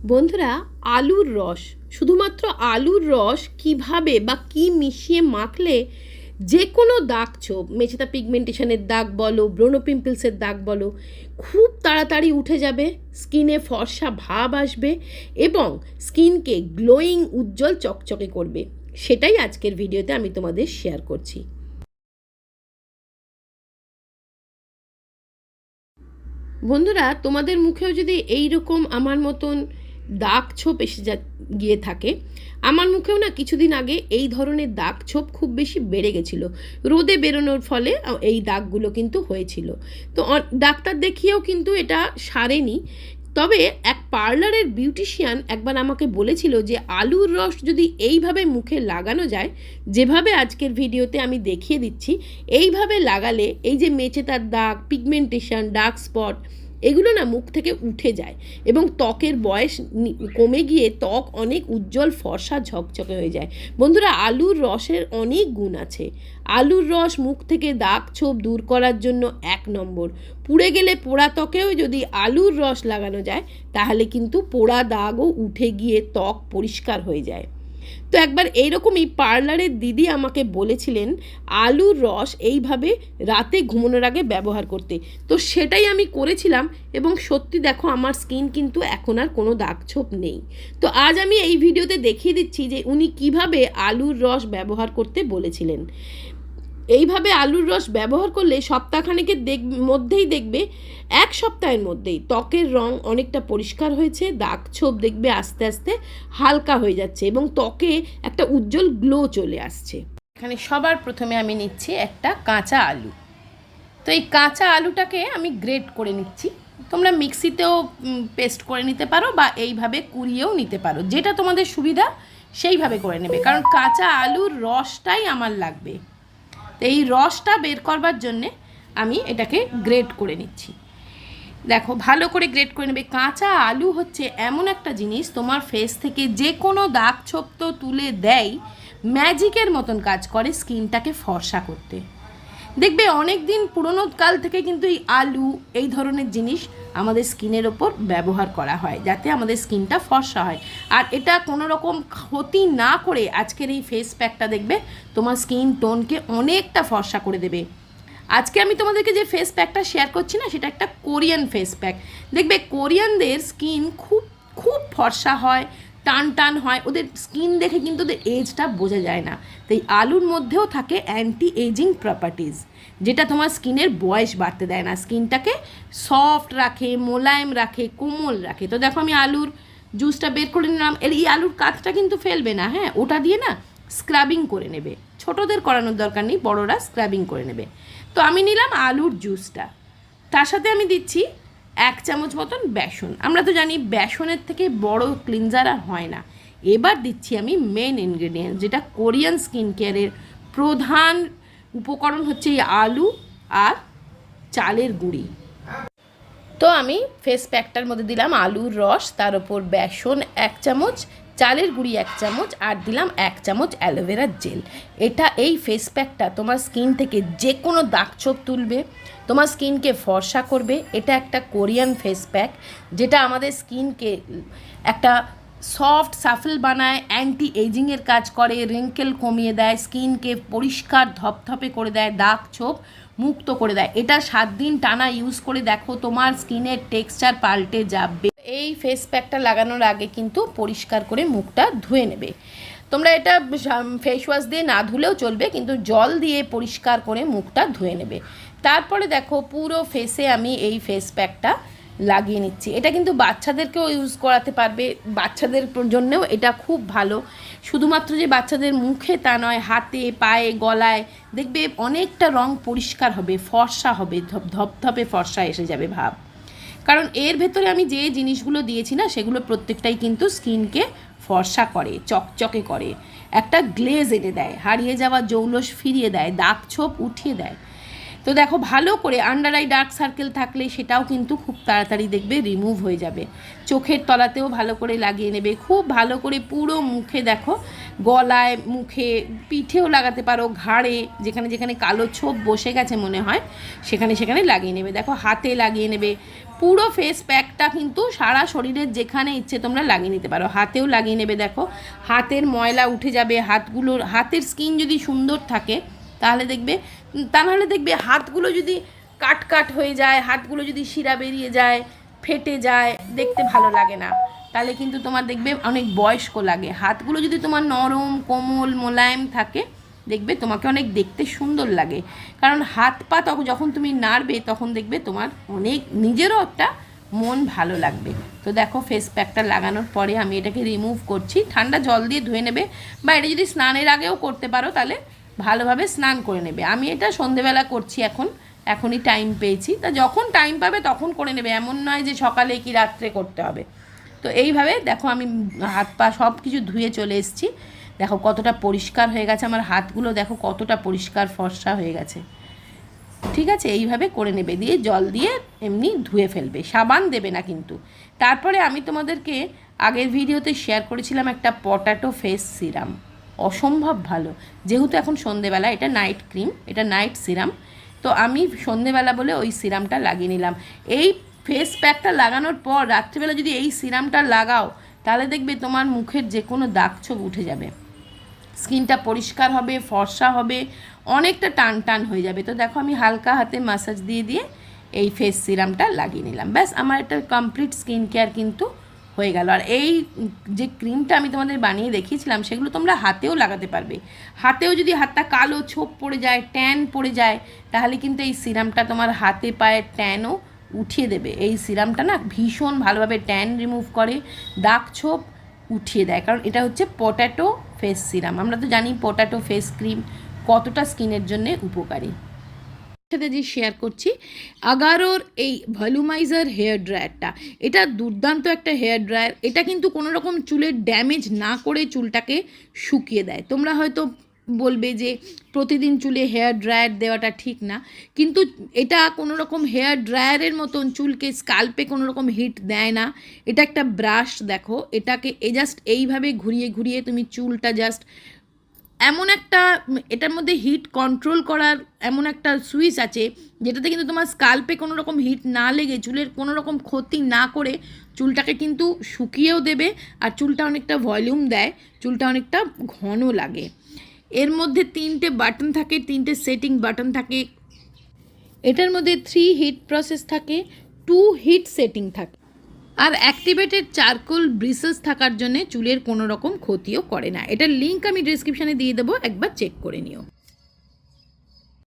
বন্ধুরা, আলুর রস, শুধুমাত্র আলুর রস কিভাবে বা কি মিশিয়ে মাখলে যে কোনো দাগ ছোপ, মেচেদা পিগমেন্টেশনের দাগ বলো, ব্রোনো পিম্পলসের দাগ বলো, খুব তাড়াতাড়ি উঠে যাবে, স্কিনে ফর্সা ভাব আসবে এবং স্কিনকে গ্লোয়িং, উজ্জ্বল, চকচকে করবে, সেটাই আজকের ভিডিওতে আমি তোমাদের শেয়ার করছি। বন্ধুরা, তোমাদের মুখেও যদি এই রকম আমার মতন দাগ ছোপ এসে গিয়ে থাকে, আমার মুখেও না কিছুদিন আগে এই ধরনের দাগ ছোপ খুব বেশি বেড়ে গেছিলো, রোদে বেরোনোর ফলে এই দাগগুলো কিন্তু হয়েছিল। তো ডাক্তার দেখিয়েও কিন্তু এটা সারেনি। তবে এক পার্লারের বিউটিশিয়ান একবার আমাকে বলেছিল যে আলুর রস যদি এইভাবে মুখে লাগানো যায়, যেভাবে আজকের ভিডিওতে আমি দেখিয়ে দিচ্ছি, এইভাবে লাগালে এই যে মেচেদার দাগ, পিগমেন্টেশন, ডার্ক স্পট, এগুলো না মুখ থেকে উঠে যায় এবং ত্বকের বয়স কমে গিয়ে ত্বক অনেক উজ্জ্বল, ফর্সা, ঝকঝকে হয়ে যায়। বন্ধুরা, আলুর রসের অনেক গুণ আছে। আলুর রস মুখ থেকে দাগ ছোপ দূর করার জন্য 1 নম্বর। পুড়ে গেলে পোড়া ত্বকেও যদি আলুর রস লাগানো যায়, তাহলে কিন্তু পোড়া দাগও উঠে গিয়ে ত্বক পরিষ্কার হয়ে যায়। তো একবার এইরকমই পার্লারের দিদি আমাকে বলেছিলেন আলুর রস এইভাবে রাতে ঘুমানোর আগে ব্যবহার করতে। তো সেটাই আমি করেছিলাম এবং সত্যি দেখো, আমার স্কিন কিন্তু এখন আর কোনো দাগ ছোপ নেই। তো আজ আমি এই ভিডিওতে দেখিয়ে দিচ্ছি যে উনি কিভাবে আলুর রস ব্যবহার করতে বলেছিলেন। এইভাবে আলুর রস ব্যবহার করলে সপ্তাহখানেকের মধ্যেই দেখবে, 1 সপ্তাহের মধ্যেই ত্বকের রং অনেকটা পরিষ্কার হয়েছে, দাগ ছোপ দেখবে আস্তে আস্তে হালকা হয়ে যাচ্ছে এবং ত্বকে একটা উজ্জ্বল গ্লো চলে আসছে। এখানে সবার প্রথমে আমি নিচ্ছি একটা কাঁচা আলু। তো এই কাঁচা আলুটাকে আমি গ্রেট করে নিচ্ছি। তোমরা মিক্সিতেও পেস্ট করে নিতে পারো বা এইভাবে কুড়িয়েও নিতে পারো, যেটা তোমাদের সুবিধা সেইভাবে করে নেবে, কারণ কাঁচা আলুর রসটাই আমার লাগবে। তো এই রসটা বের করবার জন্যে আমি এটাকে গ্রেট করে নিচ্ছি। দেখো, ভালো করে গ্রেট করে নেবে। কাঁচা আলু হচ্ছে এমন একটা জিনিস, তোমার ফেস থেকে যে কোনো দাগ ছোপ তো তুলে দেয়, ম্যাজিকের মতন কাজ করে স্কিনটাকে ফর্সা করতে। দেখবে অনেক দিন পুরনো কাল থেকে কিন্তু এই আলু, এই ধরনের জিনিস আমাদের স্কিনের ওপর ব্যবহার করা হয় যাতে আমাদের স্কিনটা ফর্সা হয়। আর এটা কোনো রকম ক্ষতি না করে আজকের এই ফেস প্যাকটা দেখবে তোমার স্কিন টোনকে অনেকটা ফর্সা করে দেবে। আজকে আমি তোমাদেরকে যে ফেস প্যাকটা শেয়ার করছি না, সেটা একটা কোরিয়ান ফেস প্যাক। দেখবে কোরিয়ানদের স্কিন খুব খুব ফর্সা হয়, টান টান হয়, ওদের স্কিন দেখে কিন্তু ওদের এজটা বোঝা যায় না। তাই আলুর মধ্যেও থাকে অ্যান্টি এজিং প্রপার্টিজ, যেটা তোমার স্কিনের বয়স বাড়তে দেয় না, স্কিনটাকে সফট রাখে, মোলায়েম রাখে, কোমল রাখে। তো দেখো, আমি আলুর জুসটা বের করে নিলাম। এই আলুর কাঠটা কিন্তু ফেলবে না, হ্যাঁ, ওটা দিয়ে না স্ক্রাবিং করে নেবে। ছোটদের করানোর দরকার নেই, বড়রা স্ক্রাবিং করে নেবে। তো আমি নিলাম আলুর জুসটা, তার সাথে আমি দিচ্ছি 1 চামচ মতন বেসন। আমরা তো জানি বেসনের থেকে বড় ক্লিনজার আর হয় না। এবার দিচ্ছি আমি মেন ইনগ্রেডিয়েন্ট, যেটা কোরিয়ান স্কিন কেয়ারের প্রধান উপকরণ হচ্ছে এই আলু আর চালের গুঁড়ি। তো আমি ফেস প্যাকটার মধ্যে দিলাম আলুর রস, তার ওপর বেসন 1 চামচ, চালের গুঁড়ি 1 চামচ, আর দিলাম 1 চামচ অ্যালোভেরার জেল। এটা, এই ফেস প্যাকটা তোমার স্কিন থেকে যে কোনো দাগ ছোপ তুলবে, তোমার স্কিনকে ফর্সা করবে। এটা একটা কোরিয়ান ফেস প্যাক, যেটা আমাদের স্কিনকে একটা সফট সাফল বানায়, অ্যান্টি এজিংয়ের কাজ করে, রিঙ্কেল কমিয়ে দেয়, স্কিনকে পরিষ্কার ধপধপে করে দেয়, দাগ ছোপ মুক্ত করে দেয়। এটা 7 দিন টানা ইউজ করে দেখো, তোমার স্কিনের টেক্সচার পাল্টে যাবে। এই ফেস প্যাকটা লাগানোর আগে কিন্তু পরিষ্কার করে মুখটা ধুয়ে নেবে। তোমরা এটা ফেস ওয়াশ দিয়ে না ধুলেও চলবে, কিন্তু জল দিয়ে পরিষ্কার করে মুখটা ধুয়ে নেবে। তারপরে দেখো, পুরো ফেসে আমি এই ফেস প্যাকটা লাগিয়ে নিচ্ছি। এটা কিন্তু বাচ্চাদেরকেও ইউজ করাতে পারবে, বাচ্চাদের জন্যেও এটা খুব ভালো। শুধুমাত্র যে বাচ্চাদের মুখে তা নয়, হাতে, পায়ে, গলায় দেখবে অনেকটা রং পরিষ্কার হবে, ফর্সা হবে, ধপধপে ফর্সা এসে যাবে ভাব। কারণ এর ভেতরে আমি যে জিনিসগুলো দিয়েছি না, সেগুলো প্রত্যেকটাই কিন্তু স্কিনকে ফর্সা করে, চকচকে করে, একটা গ্লেজ এনে দেয়, হারিয়ে যাওয়া জৌলস ফিরিয়ে দেয়, দাগ ছোপ উঠিয়ে দেয়। তো দেখো, ভালো করে আন্ডার আই ডার্ক সার্কেল থাকলে সেটাও কিন্তু খুব তাড়াতাড়ি দেখবে রিমুভ হয়ে যাবে। চোখের তলাতেও ভালো করে লাগিয়ে নেবে, খুব ভালো করে পুরো মুখে, দেখো গলায়, মুখে, পিঠেও লাগাতে পারো, ঘাড়ে, যেখানে যেখানে কালো ছোপ বসে গেছে মনে হয় সেখানে সেখানে লাগিয়ে নেবে। দেখো, হাতে লাগিয়ে নেবে, পুরো ফেস প্যাকটা কিন্তু সারা শরীরের যেখানে ইচ্ছে তোমরা লাগিয়ে নিতে পারো, হাতেও লাগিয়ে নেবে। দেখো হাতের ময়লা উঠে যাবে, হাতের স্কিন যদি সুন্দর থাকে তাহলে দেখবে, তা নাহলে দেখবে হাতগুলো যদি কাট হয়ে যায়, হাতগুলো যদি শিরা বেরিয়ে যায়, ফেটে যায়, দেখতে ভালো লাগে না। তাহলে কিন্তু তোমার দেখবে অনেক বয়স্ক লাগে। হাতগুলো যদি তোমার নরম কোমল মোলায়েম থাকে দেখবে তোমাকে অনেক দেখতে সুন্দর লাগে। কারণ হাত পা যখন তুমি নাড়বে তখন দেখবে তোমার অনেক নিজেরও একটা মন ভালো লাগবে। তো দেখো ফেস প্যাকটা লাগানোর পরে আমি এটাকে রিমুভ করছি। ঠান্ডা জল দিয়ে ধুয়ে নেবে, বা এটা যদি স্নানের আগেও করতে পারো তাহলে ভালোভাবে স্নান করে নেবে। আমি এটা সন্ধেবেলা করছি, এখনই টাইম পেয়েছি, তা যখন টাইম পাবে তখন করে নেবে, এমন নয় যে সকালে কি রাত্রে করতে হবে। তো এইভাবে দেখো আমি হাত পা সব কিছু ধুয়ে চলে এসেছি। দেখো কতটা পরিষ্কার হয়ে গেছে আমার হাতগুলো, দেখো কতটা পরিষ্কার ফর্সা হয়ে গেছে। ঠিক আছে, এইভাবে করে নেবে, দিয়ে জল দিয়ে এমনি ধুয়ে ফেলবে, সাবান দেবে না কিন্তু। তারপরে আমি তোমাদেরকে আগের ভিডিওতে শেয়ার করেছিলাম একটা পটাটো ফেস সিরাম, অসম্ভব ভালো। যেহেতু এখন সন্ধেবেলা, এটা নাইট ক্রিম, এটা নাইট সিরাম, তো আমি সন্ধেবেলা বলে ওই সিরামটা লাগিয়ে নিলাম। এই ফেস প্যাকটা লাগানোর পর রাত্রিবেলা যদি এই সিরামটা লাগাও তাহলে দেখবে তোমার মুখের যে কোনো দাগ ছোপ উঠে যাবে, স্কিনটা পরিষ্কার হবে, ফর্সা হবে, অনেকটা টান টান হয়ে যাবে। তো দেখো আমি হালকা হাতে মাসাজ দিয়ে এই ফেস সিরামটা লাগিয়ে নিলাম, ব্যাস আমার একটা কমপ্লিট স্কিন কেয়ার কিন্তু হয়ে গেল। আর এই যে ক্রিমটা আমি তোমাদের বানিয়ে দেখিয়েছিলাম সেগুলো তোমরা হাতেও লাগাতে পারবে। হাতেও যদি হাতটা কালো ছোপ পড়ে যায়, ট্যান পড়ে যায়, তাহলে কিন্তু এই সিরামটা তোমার হাতে পায়ের ট্যানও উঠিয়ে দেবে। এই সিরামটা না ভীষণ ভালোভাবে ট্যান রিমুভ করে, দাগ ছোপ উঠিয়ে দেয়, কারণ এটা হচ্ছে পটাটো ফেস সিরাম। আমরা তো জানি পটাটো ফেস ক্রিম কতটা স্কিনের জন্য উপকারী। সাথে যে শেয়ার করছি আগারোর এই ভলিউমাইজার হেয়ার ড্রায়ারটা, এটা দুর্দান্ত একটা হেয়ার ড্রায়ার। এটা কিন্তু কোনো রকম চুলের ড্যামেজ না করে চুলটাকে শুকিয়ে দেয়। তোমরা হয়তো বলবে যে প্রতিদিন চুলে হেয়ার ড্রায়ার দেওয়াটা ঠিক না, কিন্তু এটা কোনো রকম হেয়ার ড্রায়ারের মতন চুলকে স্কাল্পে কোনো রকম হিট দেয় না। এটা একটা ব্রাশ, দেখো এটাকে জাস্ট এইভাবে ঘুরিয়ে তুমি চুলটা জাস্ট এমন একটা, এটার মধ্যে হিট কন্ট্রোল করার এমন একটা সুইচ আছে যেটাতে কিন্তু তোমার স্কাল্পে কোনো রকম হিট না লেগে চুলের কোনো রকম ক্ষতি না করে চুলটাকে কিন্তু শুকিয়েও দেবে, আর চুলটা অনেকটা ভলিউম দেয়, চুলটা অনেকটা ঘন লাগে। এর মধ্যে 3টে বাটন থাকে, 3টে সেটিং বাটন থাকে। এটার মধ্যে 3 হিট প্রসেস থাকে, 2 হিট সেটিং থাকে, আর অ্যাক্টিভেটেড চারকোল ব্রিসেস থাকার জন্য চুলের কোনো রকম ক্ষতিও করে না। এটার লিঙ্ক আমি ডিসক্রিপশানে দিয়ে দেবো, একবার চেক করে নিও।